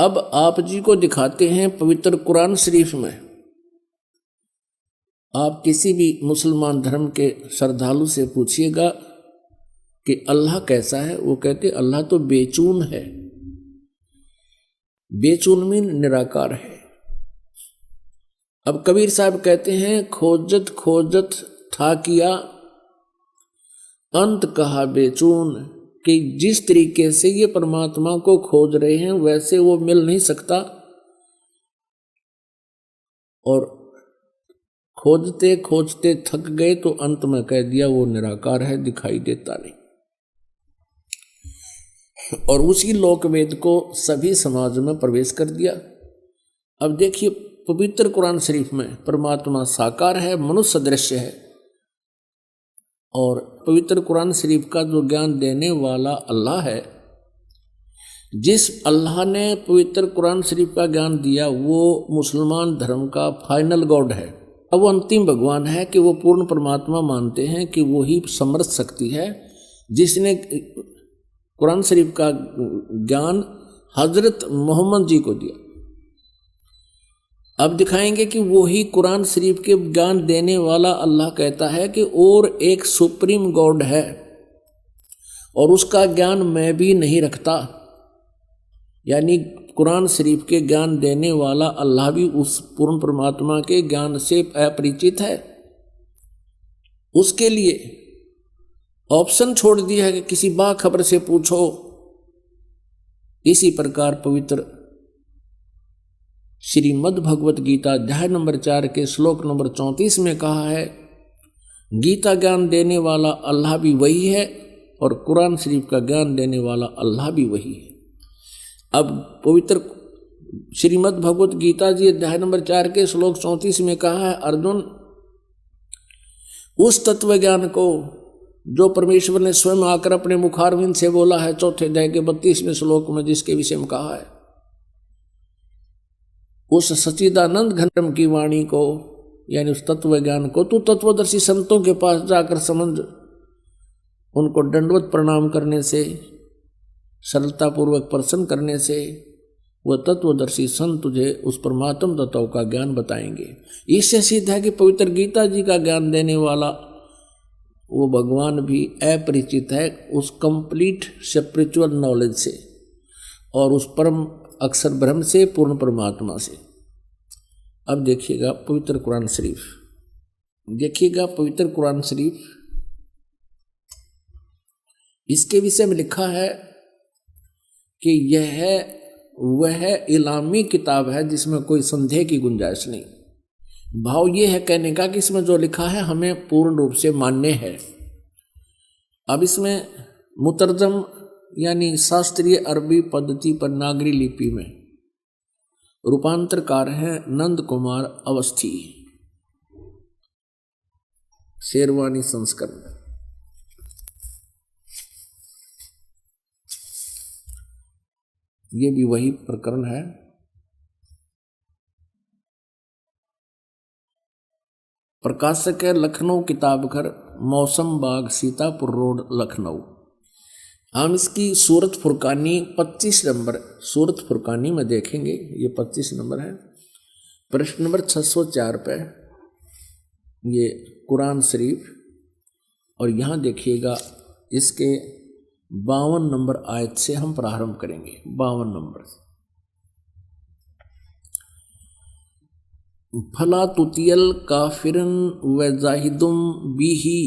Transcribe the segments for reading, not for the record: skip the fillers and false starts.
अब आप जी को दिखाते हैं पवित्र कुरान शरीफ में। आप किसी भी मुसलमान धर्म के श्रद्धालु से पूछिएगा कि अल्लाह कैसा है, वो कहते अल्लाह तो बेचून है। बेचून मीन निराकार है। अब कबीर साहब कहते हैं खोजत खोजत था किया अंत कहा बेचून, कि जिस तरीके से ये परमात्मा को खोज रहे हैं वैसे वो मिल नहीं सकता, और खोजते खोजते थक गए तो अंत में कह दिया वो निराकार है, दिखाई देता नहीं। और उसी लोक वेद को सभी समाज में प्रवेश कर दिया। अब देखिए पवित्र कुरान शरीफ में परमात्मा साकार है, मनुष्य सदृश है, और पवित्र कुरान शरीफ का जो ज्ञान देने वाला अल्लाह है, जिस अल्लाह ने पवित्र कुरान शरीफ का ज्ञान दिया वो मुसलमान धर्म का फाइनल गॉड है। अब वो अंतिम भगवान है कि वो पूर्ण परमात्मा मानते हैं कि वो ही समर्थ शक्ति है जिसने कुरान शरीफ का ज्ञान हजरत मोहम्मद जी को दिया। अब दिखाएंगे कि वो ही कुरान शरीफ के ज्ञान देने वाला अल्लाह कहता है कि और एक सुप्रीम गॉड है और उसका ज्ञान मैं भी नहीं रखता, यानी कुरान शरीफ के ज्ञान देने वाला अल्लाह भी उस पूर्ण परमात्मा के ज्ञान से अपरिचित है। उसके लिए ऑप्शन छोड़ दिया है कि किसी बाखबर से पूछो। इसी प्रकार पवित्र श्रीमद् भगवत गीता अध्याय नंबर 4 के श्लोक नंबर 34 में कहा है गीता ज्ञान देने वाला अल्लाह भी वही है और कुरान शरीफ का ज्ञान देने वाला अल्लाह भी वही है। अब पवित्र श्रीमद् भगवत गीता जी अध्याय नंबर 4 के श्लोक 34 में कहा है अर्जुन, उस तत्व ज्ञान को जो परमेश्वर ने स्वयं आकर अपने मुखारविंद से बोला है चौथे अध्याय के 32वें श्लोक में, जिसके विषय में कहा है, उस सच्चिदानंद घनम की वाणी को यानी उस तत्व ज्ञान को तू तत्वदर्शी संतों के पास जाकर समझ, उनको दंडवत प्रणाम करने से, सरलता पूर्वक प्रसन्न करने से वह तत्वदर्शी संत तुझे उस परमात्म तत्व का ज्ञान बताएंगे। इससे सिद्ध है कि पवित्र गीता जी का ज्ञान देने वाला वो भगवान भी अपरिचित है उस कंप्लीट स्पिरिचुअल नॉलेज से और उस परम अक्षर ब्रह्म से, पूर्ण परमात्मा से। अब देखिएगा पवित्र कुरान शरीफ, देखिएगा पवित्र कुरान शरीफ, इसके विषय में लिखा है कि यह वह इलामी किताब है जिसमें कोई संदेह की गुंजाइश नहीं। भाव ये है कहने का कि इसमें जो लिखा है हमें पूर्ण रूप से मान्य है। अब इसमें मुतरजम यानी शास्त्रीय अरबी पद्धति पर नागरी लिपि में रूपांतरकार है नंद कुमार अवस्थी, शेरवानी संस्करण। ये भी वही प्रकरण है। प्रकाशक है लखनऊ किताब घर, मौसम बाग, सीतापुर रोड, लखनऊ। हम इसकी सूरत फुरकानी 25 नंबर सूरत फुरकानी में देखेंगे, ये 25 नंबर है, प्रश्न नंबर 604 पे ये कुरान शरीफ। और यहाँ देखिएगा इसके 52 नंबर आयत से हम प्रारंभ करेंगे। 52 नंबर, फला तुतियल काफिरन व जाहिदुम बिही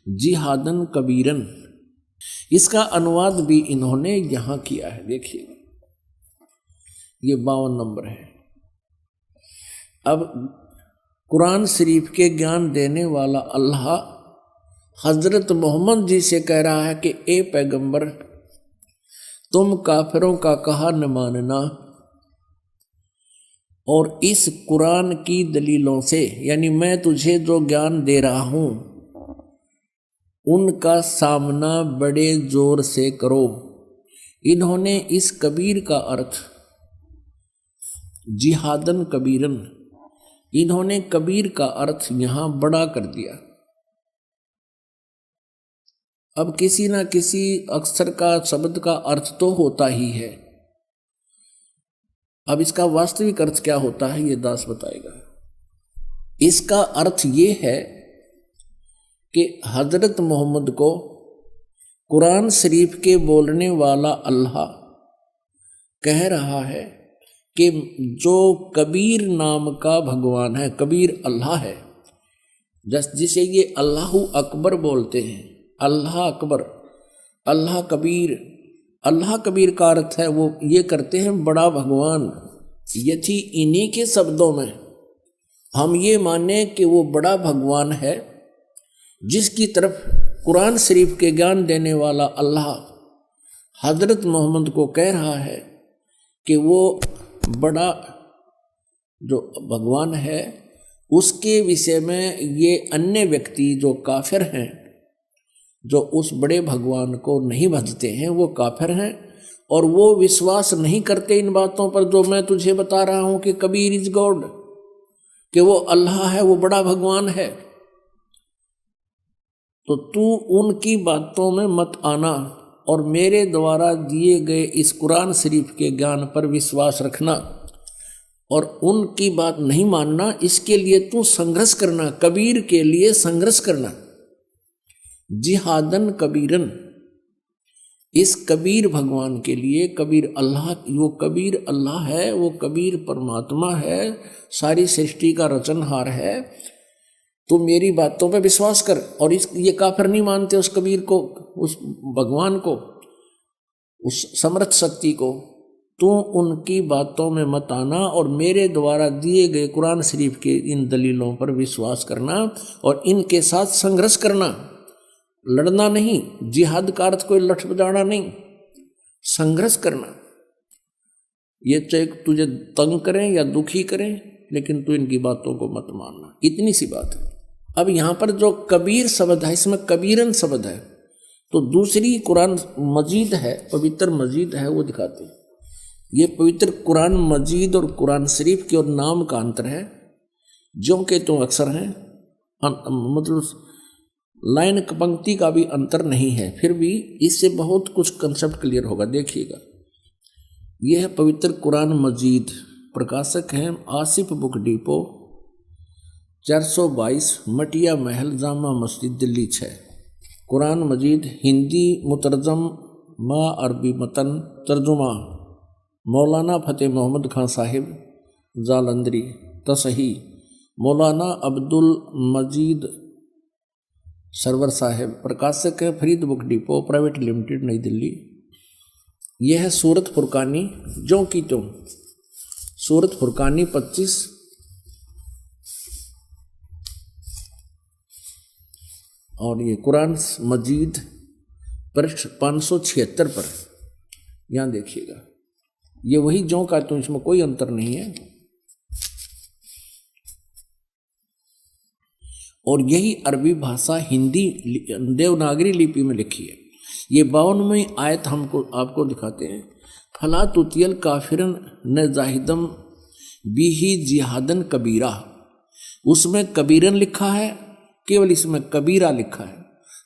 जिहादन कबीरन। इसका अनुवाद भी इन्होंने यहाँ किया है। देखिए ये 52 नंबर है। अब कुरान शरीफ के ज्ञान देने वाला अल्लाह हजरत मोहम्मद जी से कह रहा है कि ए पैगंबर, तुम काफिरों का कहा न मानना और इस कुरान की दलीलों से, यानी मैं तुझे जो ज्ञान दे रहा हूं उनका सामना बड़े जोर से करो। इन्होंने इस कबीर का अर्थ जिहादन कबीरन, इन्होंने कबीर का अर्थ यहां बड़ा कर दिया। अब किसी ना किसी अक्षर का, शब्द का अर्थ तो होता ही है। अब इसका वास्तविक अर्थ क्या होता है ये दास बताएगा। इसका अर्थ ये है कि हजरत मोहम्मद को कुरान शरीफ के बोलने वाला अल्लाह कह रहा है कि जो कबीर नाम का भगवान है, कबीर अल्लाह है, जिसे ये अल्लाह अकबर बोलते हैं, अल्लाह अकबर, अल्लाह कबीर। अल्लाह कबीर का अर्थ है वो ये करते हैं बड़ा भगवान। यदि इन्हीं के शब्दों में हम ये माने कि वो बड़ा भगवान है, जिसकी तरफ कुरान शरीफ के ज्ञान देने वाला अल्लाह हजरत मोहम्मद को कह रहा है कि वो बड़ा जो भगवान है, उसके विषय में ये अन्य व्यक्ति जो काफिर हैं, जो उस बड़े भगवान को नहीं भजते हैं, वो काफिर हैं और वो विश्वास नहीं करते इन बातों पर जो मैं तुझे बता रहा हूं कि कबीर इज गॉड, कि वो अल्लाह है, वो बड़ा भगवान है। तो तू उनकी बातों में मत आना और मेरे द्वारा दिए गए इस कुरान शरीफ के ज्ञान पर विश्वास रखना और उनकी बात नहीं मानना। इसके लिए तू संघर्ष करना, कबीर के लिए संघर्ष करना, जिहादन कबीरन, इस कबीर भगवान के लिए। कबीर अल्लाह, वो कबीर अल्लाह है, वो कबीर परमात्मा है, सारी सृष्टि का रचनहार है। तू मेरी बातों पे विश्वास कर। और ये काफिर नहीं मानते उस कबीर को, उस भगवान को, उस समर्थ शक्ति को। तू उनकी बातों में मत आना और मेरे द्वारा दिए गए कुरान शरीफ के इन दलीलों पर विश्वास करना और इनके साथ संघर्ष करना, लड़ना नहीं। जिहाद का अर्थ कोई लठ बजाना नहीं, संघर्ष करना। ये चाहे तुझे तंग करें या दुखी करें, लेकिन तू इनकी बातों को मत मानना। इतनी सी बात है। अब यहाँ पर जो कबीर शब्द है, इसमें कबीरन शब्द है, तो दूसरी कुरान मजीद है, पवित्र मजीद है, वो दिखाते हैं। ये पवित्र कुरान मजीद और कुरान शरीफ के और नाम का अंतर है, जो के तो अक्सर हैं, मतलब लाइन पंक्ति का भी अंतर नहीं है, फिर भी इससे बहुत कुछ कंसेप्ट क्लियर होगा। देखिएगा, यह है पवित्र कुरान मजीद, प्रकाशक हैं आसिफ बुक डिपो, 422 मटिया महल, जामा मस्जिद, दिल्ली 6। कुरान मजीद हिंदी मुतरजम मा अरबी मतन, तर्जुमा मौलाना फ़तेह मोहम्मद खान साहिब जालंधरी, तसही मौलाना अब्दुल मजीद सरवर साहिब, प्रकाशक है Farid book depot private limited, नई दिल्ली। यह है सूरत फुरकानी, जो की त्यों, सूरत फुरकानी 25 और ये कुरान मजीद पृष्ठ 576 पर। यहाँ देखिएगा, ये वही जो का त्यों, इसमें कोई अंतर नहीं है। और यही अरबी भाषा हिंदी देवनागरी लिपि में लिखी है। ये 52वें आयत हमको आपको दिखाते हैं। फला तुतियल काफिरन न जाहिदम बिही जिहादन कबीरा, उसमें कबीरन लिखा है, केवल इसमें कबीरा लिखा है,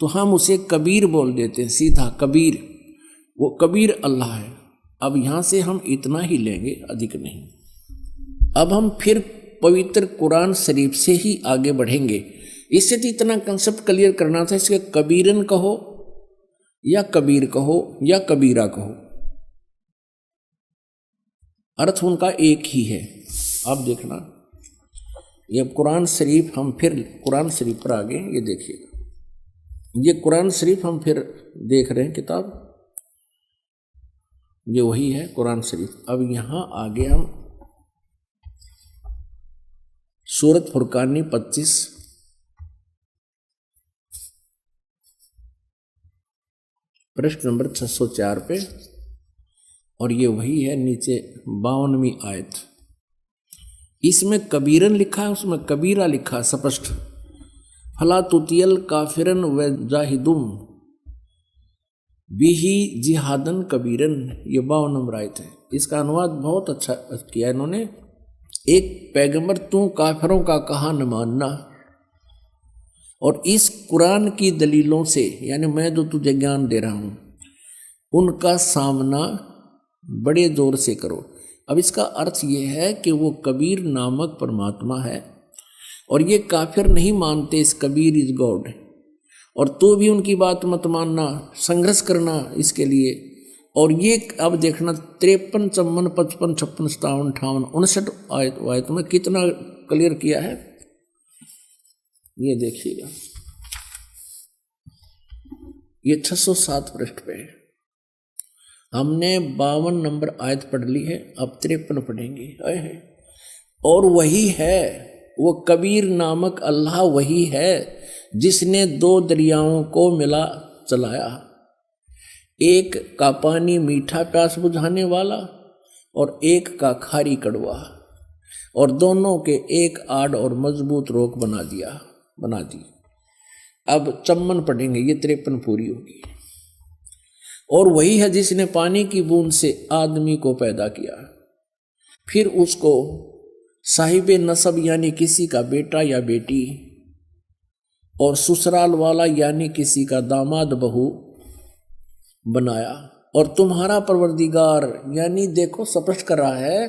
तो हम उसे कबीर बोल देते हैं, सीधा कबीर। वो कबीर अल्लाह है। अब यहाँ से हम इतना ही लेंगे, अधिक नहीं। अब हम फिर पवित्र कुरान शरीफ से ही आगे बढ़ेंगे। इससे तो इतना कंसेप्ट क्लियर करना था, इसके कबीरन कहो या कबीर कहो या कबीरा कहो, अर्थ उनका एक ही है। अब देखना, ये कुरान शरीफ, हम फिर कुरान शरीफ पर आगे, ये देखिएगा, ये कुरान शरीफ हम फिर देख रहे हैं किताब, ये वही है कुरान शरीफ। अब यहाँ आगे हम सूरत फुरकानी 25 पृष्ठ नंबर 604 पे, और ये वही है नीचे 52वीं आयत। इसमें कबीरन लिखा है, उसमें कबीरा लिखा है स्पष्ट। फला तुतियल काफिरन व जाहिदुम बिही जिहादन कबीरन, ये 52 नंबर आयत है। इसका अनुवाद बहुत अच्छा किया इन्होंने। एक पैगंबर, तू काफिरों का कहा न मानना, और इस कुरान की दलीलों से, यानी मैं जो तुझे ज्ञान दे रहा हूं, उनका सामना बड़े जोर से करो। अब इसका अर्थ ये है कि वो कबीर नामक परमात्मा है और ये काफिर नहीं मानते इस कबीर इज गॉड, और तो भी उनकी बात मत मानना, संघर्ष करना इसके लिए। और ये अब देखना 53, 54, 55, 56, 57, 58, 59 आयत में कितना क्लियर किया है, ये देखिएगा। ये 607 पृष्ठ पे है। हमने 52 नंबर आयत पढ़ ली है, अब 53 पढ़ेंगे। और वही है वो कबीर नामक अल्लाह, वही है जिसने 2 दरियाओं को मिला चलाया, एक का पानी मीठा प्यास बुझाने वाला और एक का खारी कड़वा, और दोनों के एक आड़ और मजबूत रोक बना दी। अब 54 पढ़ेंगे, ये 53 पूरी होगी। और वही है जिसने पानी की बूंद से आदमी को पैदा किया, फिर उसको साहिबे नसब यानी किसी का बेटा या बेटी, और ससुराल वाला यानी किसी का दामाद बहू बनाया। और तुम्हारा परवरदिगार, यानी देखो स्पष्ट कर रहा है,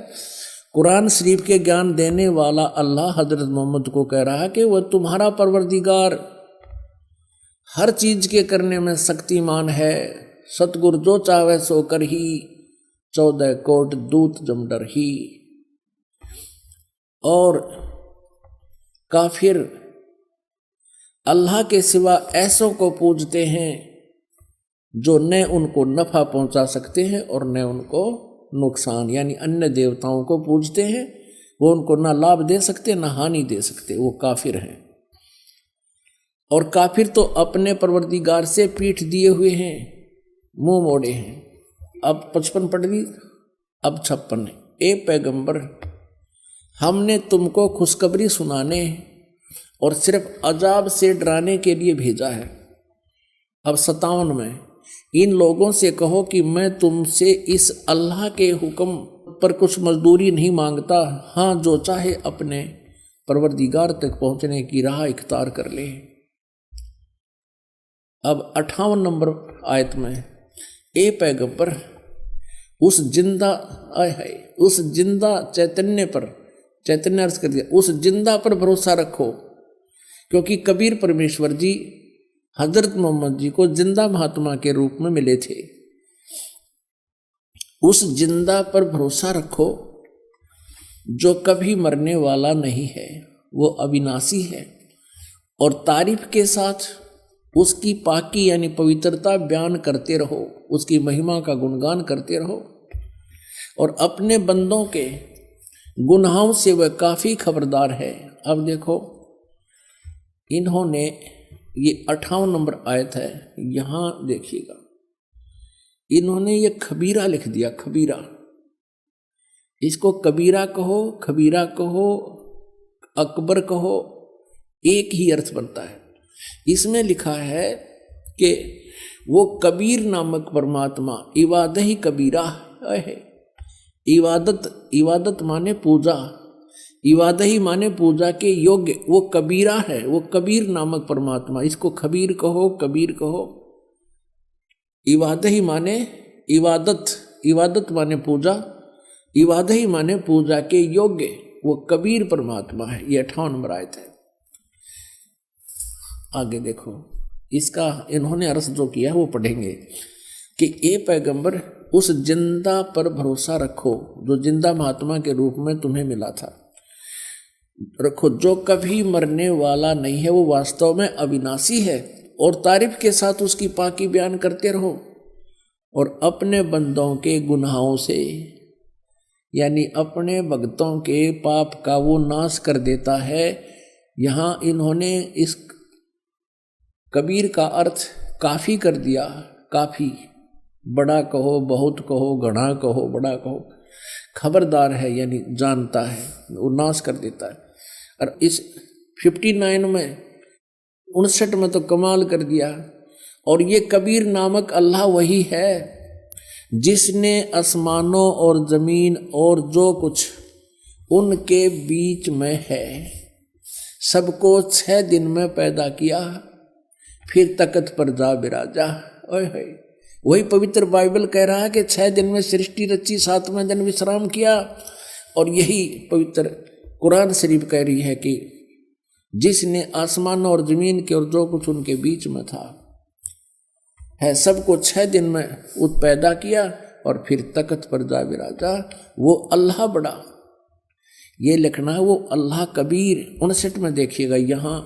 कुरान शरीफ के ज्ञान देने वाला अल्लाह हजरत मोहम्मद को कह रहा है कि वह तुम्हारा परवरदिगार हर चीज के करने में शक्तिमान है, सतगुरु जो चाहे सो कर ही, 14 कोट दूत जमडर ही। और काफिर अल्लाह के सिवा ऐसों को पूजते हैं जो न उनको नफा पहुंचा सकते हैं और न उनको नुकसान, यानी अन्य देवताओं को पूजते हैं, वो उनको ना लाभ दे सकते ना हानि दे सकते, वो काफिर हैं। और काफिर तो अपने परवरदिगार से पीठ दिए हुए हैं, मुंह मोड़े हैं। अब 55 पढ़ ली, अब 56। ए पैगंबर, हमने तुमको खुशखबरी सुनाने और सिर्फ अजाब से डराने के लिए भेजा है। अब 57 में, इन लोगों से कहो कि मैं तुमसे इस अल्लाह के हुक्म पर कुछ मजदूरी नहीं मांगता, हाँ जो चाहे अपने परवरदिगार तक पहुंचने की राह इख्तियार कर ले। अब 58 नंबर आयत में, ए पैगंबर, उस जिंदा चैतन्य पर, चैतन्य अर्थ कर दिया, उस जिंदा पर भरोसा रखो, क्योंकि कबीर परमेश्वर जी हजरत मोहम्मद जी को जिंदा महात्मा के रूप में मिले थे। उस जिंदा पर भरोसा रखो जो कभी मरने वाला नहीं है, वो अविनाशी है, और तारीफ के साथ उसकी पाकी यानी पवित्रता बयान करते रहो, उसकी महिमा का गुणगान करते रहो, और अपने बंदों के गुनाहों से वह काफी खबरदार है। अब देखो, इन्होंने ये 58 नंबर आयत है, यहां देखिएगा, इन्होंने ये खबीरा लिख दिया, खबीरा। इसको कबीरा कहो, खबीरा कहो, अकबर कहो, एक ही अर्थ बनता है। इसमें लिखा है कि वो कबीर नामक परमात्मा इबादत ही कबीरा है। इबादत माने पूजा, इबादत ही माने पूजा के योग्य, वो कबीरा है, वो कबीर नामक परमात्मा। इसको खबीर कहो, कबीर कहो। इबादत ही माने इबादत माने पूजा, इबादत ही माने पूजा के योग्य, वो कबीर परमात्मा है। ये 58 नंबर आयत है। आगे देखो, इसका इन्होंने अर्थ जो किया वो पढ़ेंगे कि ए पैगंबर, उस जिंदा पर भरोसा रखो जो जिंदा महात्मा के रूप में तुम्हें मिला था, रखो, जो कभी मरने वाला नहीं है, वो वास्तव में अविनाशी है, और तारीफ के साथ उसकी पाकी बयान करते रहो, और अपने बंदों के गुनाहों से, यानी अपने भक्तों के पाप का वो नाश कर देता है। यहाँ इन्होंने इस कबीर का अर्थ काफी कर दिया, काफी, बड़ा कहो, बहुत कहो, घना कहो, बड़ा कहो, खबरदार है यानी जानता है, वो नाश कर देता है। और इस 59 में 59 में तो कमाल कर दिया। और ये कबीर नामक अल्लाह वही है जिसने आसमानों और जमीन और जो कुछ उनके बीच में है सबको 6 दिन में पैदा किया, फिर तख्त पर जा बिराजा। ओए वही पवित्र बाइबल कह रहा है कि 6 दिन में सृष्टि रची, 7वें दिन विश्राम किया। और यही पवित्र कुरान शरीफ कह रही है कि जिसने आसमान और जमीन के और जो कुछ उनके बीच में था है सबको 6 दिन में पैदा किया और फिर तख्त पर जा विराजा। वो अल्लाह बड़ा, ये लिखना है वो अल्लाह कबीर। 59 में देखिएगा यहाँ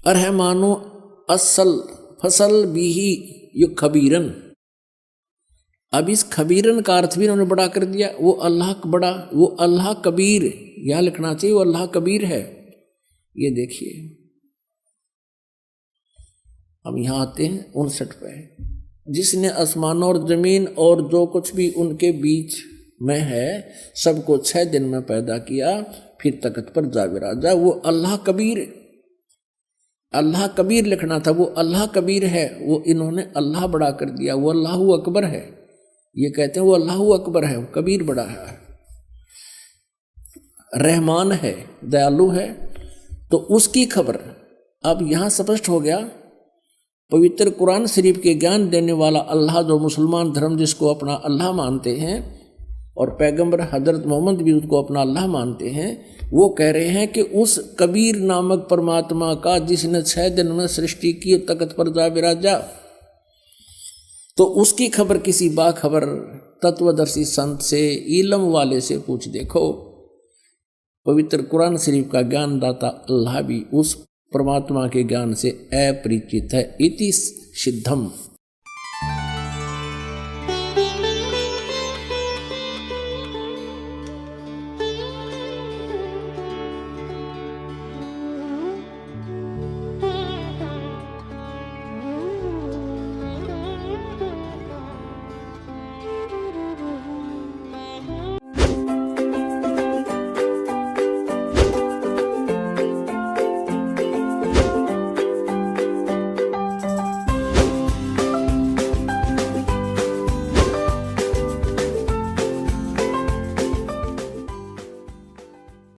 अरहमानु असल फसल बीही यु खबीरन। अब इस खबीरन का अर्थ भी उन्होंने बड़ा कर दिया। वो अल्लाह बड़ा, वो अल्लाह कबीर, यह लिखना चाहिए वो अल्लाह कबीर है। ये देखिए, हम यहां आते हैं 59 पे। जिसने आसमान और जमीन और जो कुछ भी उनके बीच में है सबको 6 दिन में पैदा किया, फिर तख्त पर जा विराजा। वो अल्लाह कबीर, अल्लाह कबीर लिखना था, वो अल्लाह कबीर है। वो इन्होंने अल्लाह बड़ा कर दिया, वो अल्लाह अकबर है। ये कहते हैं वो अल्लाह अकबर है, वो कबीर बड़ा है। रहमान है, दयालु है। तो उसकी खबर अब यहां स्पष्ट हो गया। पवित्र कुरान शरीफ के ज्ञान देने वाला अल्लाह, जो मुसलमान धर्म जिसको अपना अल्लाह मानते हैं, और पैगंबर हजरत मोहम्मद भी उसको अपना अल्लाह मानते हैं, वो कह रहे हैं कि उस कबीर नामक परमात्मा का जिसने 6 दिन में सृष्टि की, तख्त पर जा विराजा, तो उसकी खबर किसी बाखबर तत्वदर्शी संत से, इल्म वाले से पूछ देखो। पवित्र कुरान शरीफ का ज्ञानदाता अल्लाह भी उस परमात्मा के ज्ञान से अपरिचित है। इति सिद्धम।